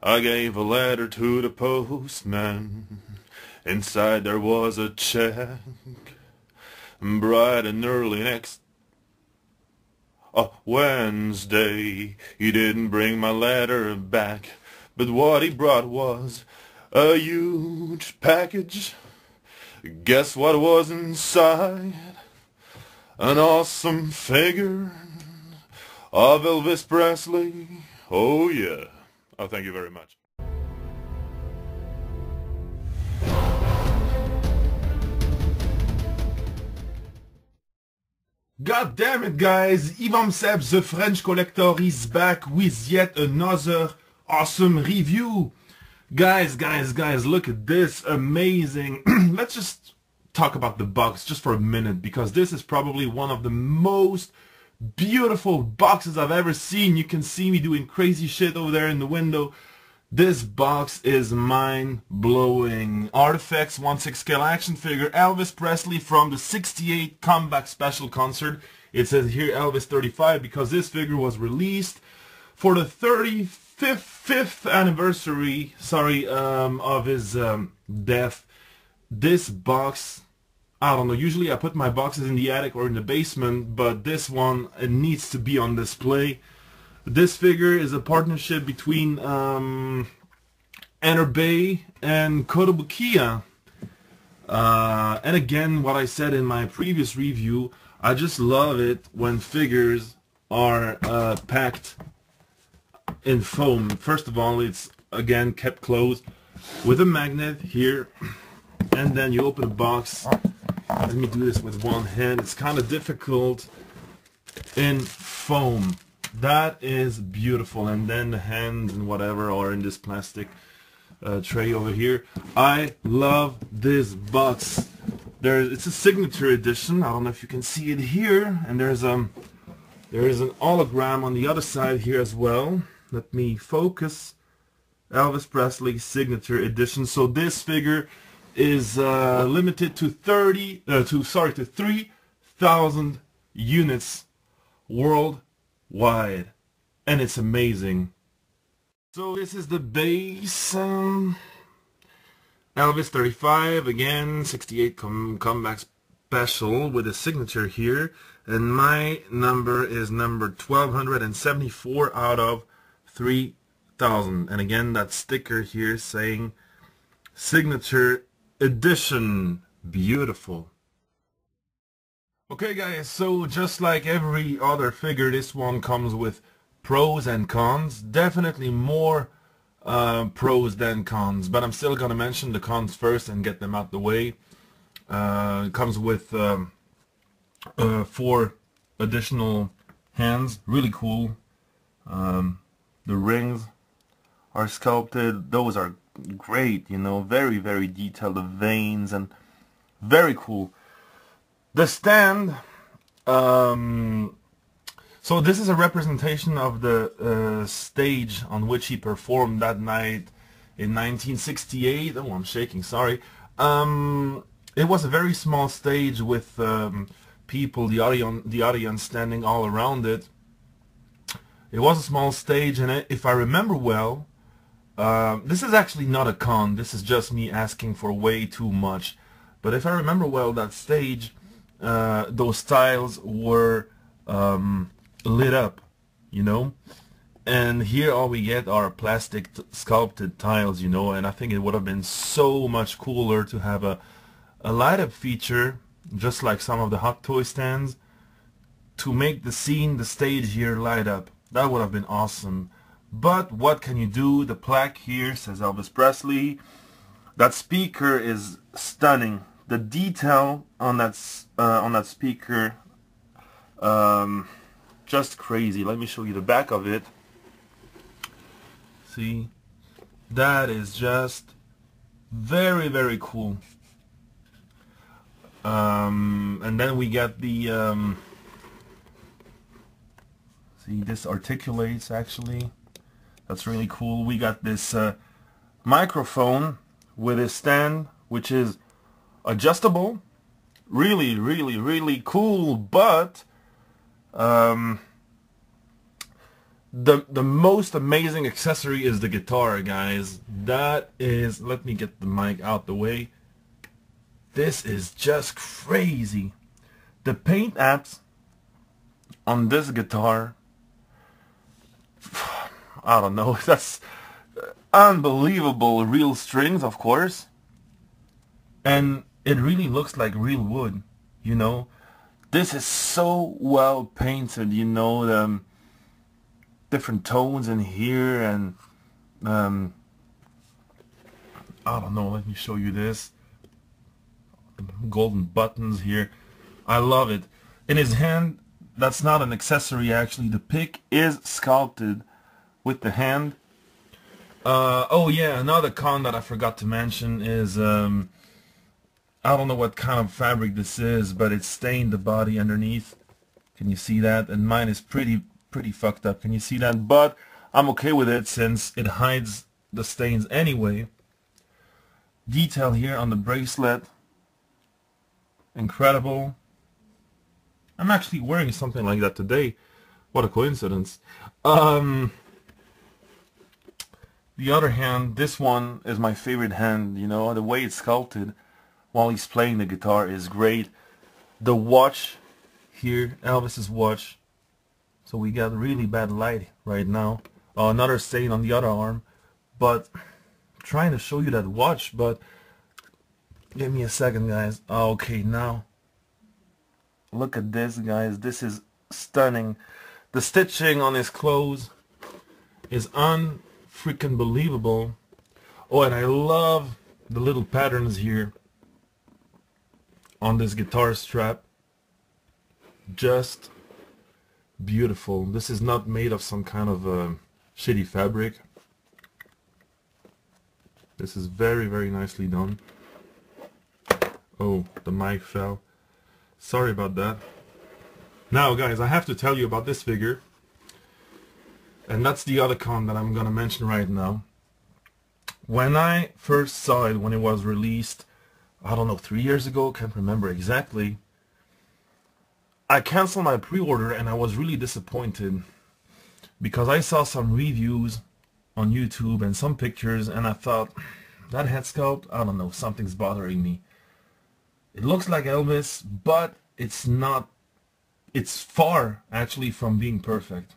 I gave a letter to the postman. Inside there was a check. Bright and early next Wednesday, he didn't bring my letter back, but what he brought was a huge package. Guess what was inside? An awesome figure of Elvis Presley. Oh yeah. Oh, thank you very much. God damn it, guys! Ivan Seb, the French collector, is back with yet another awesome review. Guys, look at this amazing. Let's just talk about the box just for a minute, because this is probably one of the most beautiful boxes I've ever seen. You can see me doing crazy shit over there in the window. This box is mind-blowing. Artifacts 1/6 scale action figure Elvis Presley from the '68 Comeback Special concert. It says here Elvis 35 because this figure was released for the 35th anniversary, of his death. This box, I don't know, usually I put my boxes in the attic or in the basement, but this one, it needs to be on display. This figure is a partnership between Enterbay and Kotobukiya. And again, what I said in my previous review, I just love it when figures are packed in foam. First of all, it's again kept closed with a magnet here, and then you open a box. Let me do this with one hand. It's kind of difficult in foam. That is beautiful. And then the hands and whatever are in this plastic tray over here. I love this box. It's a signature edition. I don't know if you can see it here. And there is an hologram on the other side here as well. Let me focus. Elvis Presley signature edition. So this figure is limited to 3,000 units worldwide, and it's amazing. So this is the base. Elvis 35 again, '68 comeback special with a signature here, and my number is number 1274 out of 3,000. And again, that sticker here saying signature edition. Beautiful. Okay guys, so just like every other figure, this one comes with pros and cons. Definitely more pros than cons, but I'm still gonna mention the cons first and get them out the way. It comes with 4 additional hands, really cool. The rings are sculpted, those are great, you know, very detailed, the veins, and very cool. The stand, so this is a representation of the stage on which he performed that night in 1968. Oh, I'm shaking, sorry. It was a very small stage with people, the audience standing all around it. It was a small stage, and if I remember well, this is actually not a con, this is just me asking for way too much. But if I remember well, that stage, those tiles were lit up, you know, and here all we get are plastic sculpted tiles, you know, and I think it would have been so much cooler to have a light up feature, just like some of the Hot Toy stands, to make the scene, the stage here light up. That would have been awesome. But what can you do? The plaque here says Elvis Presley. That speaker is stunning. The detail on that speaker, just crazy. Let me show you the back of it. See, that is just very cool. And then we got the see, this articulates actually. That's really cool. We got this microphone with a stand which is adjustable. Really cool, but the most amazing accessory is the guitar, guys. That is, let me get the mic out the way. This is just crazy. The paint apps on this guitar, I don't know, that's unbelievable. Real strings, of course, and it really looks like real wood, you know. This is so well painted, you know, the different tones in here, and I don't know, let me show you this. Golden buttons here. I love it. In his hand, that's not an accessory actually. The pick is sculpted with the hand. Oh yeah, another con that I forgot to mention is I don't know what kind of fabric this is, but it stained the body underneath. Can you see that? And mine is pretty fucked up. Can you see that? But I'm okay with it since it hides the stains anyway. Detail here on the bracelet. Incredible. I'm actually wearing something like that today. What a coincidence. The other hand, this one is my favorite hand, you know, the way it's sculpted while he's playing the guitar is great. The watch here, Elvis's watch. So we got really bad light right now. Another stain on the other arm. But I'm trying to show you that watch, but give me a second, guys. Okay, now look at this, guys. This is stunning. The stitching on his clothes is unfreaking believable. Oh, and I love the little patterns here on this guitar strap. Just beautiful. This is not made of some kind of shitty fabric. This is very, very nicely done. Oh, the mic fell. Sorry about that. Now, guys, I have to tell you about this figure. And that's the other con that I'm gonna mention right now. When I first saw it, when it was released, I don't know, 3 years ago, can't remember exactly, I canceled my pre-order and I was really disappointed because I saw some reviews on YouTube and some pictures and I thought, that head sculpt, I don't know, something's bothering me. It looks like Elvis, but it's not, it's far actually from being perfect.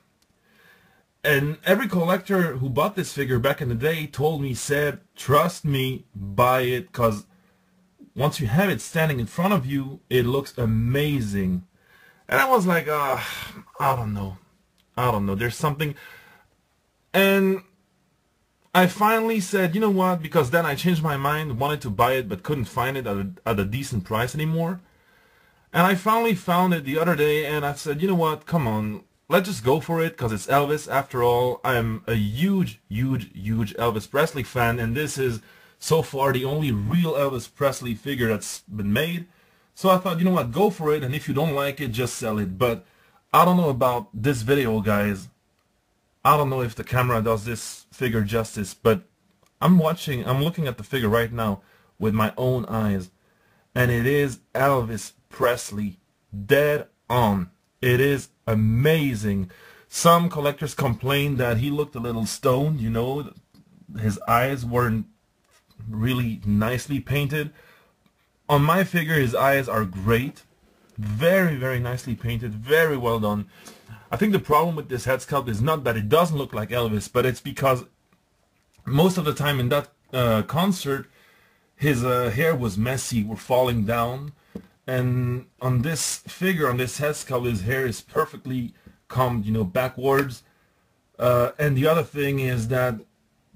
And every collector who bought this figure back in the day told me, said, trust me, buy it, because once you have it standing in front of you, it looks amazing. And I was like, I don't know. There's something. And I finally said, you know what, because then I changed my mind, wanted to buy it, but couldn't find it at a decent price anymore. And I finally found it the other day, and I said, you know what, come on, let's just go for it, because it's Elvis. After all, I'm a huge Elvis Presley fan, and this is so far the only real Elvis Presley figure that's been made. So I thought, you know what, go for it, and if you don't like it, just sell it. But I don't know about this video, guys. I don't know if the camera does this figure justice, but I'm looking at the figure right now with my own eyes, and it is Elvis Presley, dead on. It is amazing. Some collectors complained that he looked a little stoned, you know, his eyes weren't really nicely painted. On my figure, his eyes are great. Very, very nicely painted, very well done. I think the problem with this head sculpt is not that it doesn't look like Elvis, but it's because most of the time in that concert, his hair was messy, were falling down. And on this figure, on this head sculpt, his hair is perfectly combed, you know, backwards. And the other thing is that,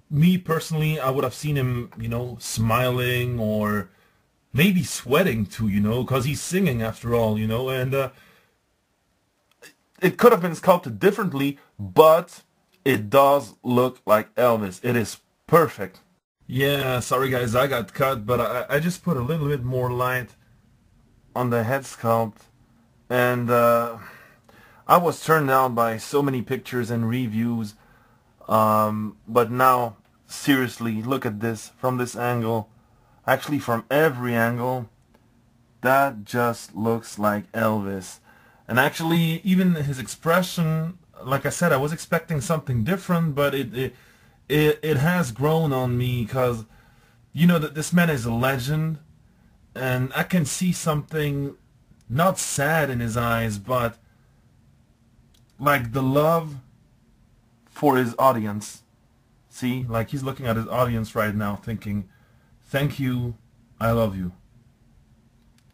me personally, I would have seen him, you know, smiling or maybe sweating too, you know, because he's singing after all, you know, and it could have been sculpted differently, but it does look like Elvis. It is perfect. Yeah, sorry guys, I got cut, but I just put a little bit more light on the head sculpt, and I was turned down by so many pictures and reviews, but now, seriously, look at this from this angle. Actually, from every angle, that just looks like Elvis. And actually, even his expression, like I said, I was expecting something different, but it has grown on me, because you know that this man is a legend, and I can see something not sad in his eyes, but like the love for his audience. See, like he's looking at his audience right now thinking, thank you, I love you.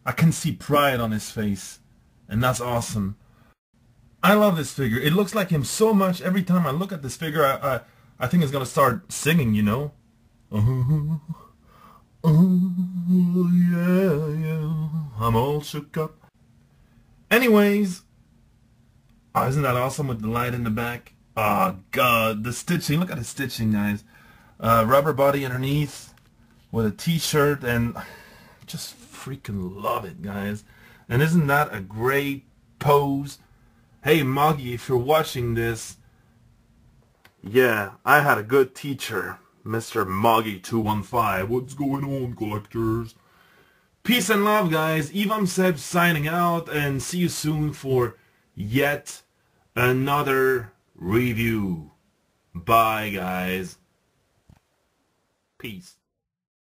I can see pride on his face, and that's awesome. I love this figure. It looks like him so much. Every time I look at this figure, I think it's gonna start singing, you know? Oh, yeah, I'm all shook up. Anyways, oh, isn't that awesome with the light in the back? Oh god, the stitching. Look at the stitching, guys. Rubber body underneath with a t-shirt, and just freaking love it, guys. And isn't that a great pose? Hey Moggy, if you're watching this, yeah, I had a good teacher, Mr. Moggy215. What's going on, collectors? Peace and love, guys. Evam Seb signing out, and see you soon for yet another review. Bye, guys. Peace.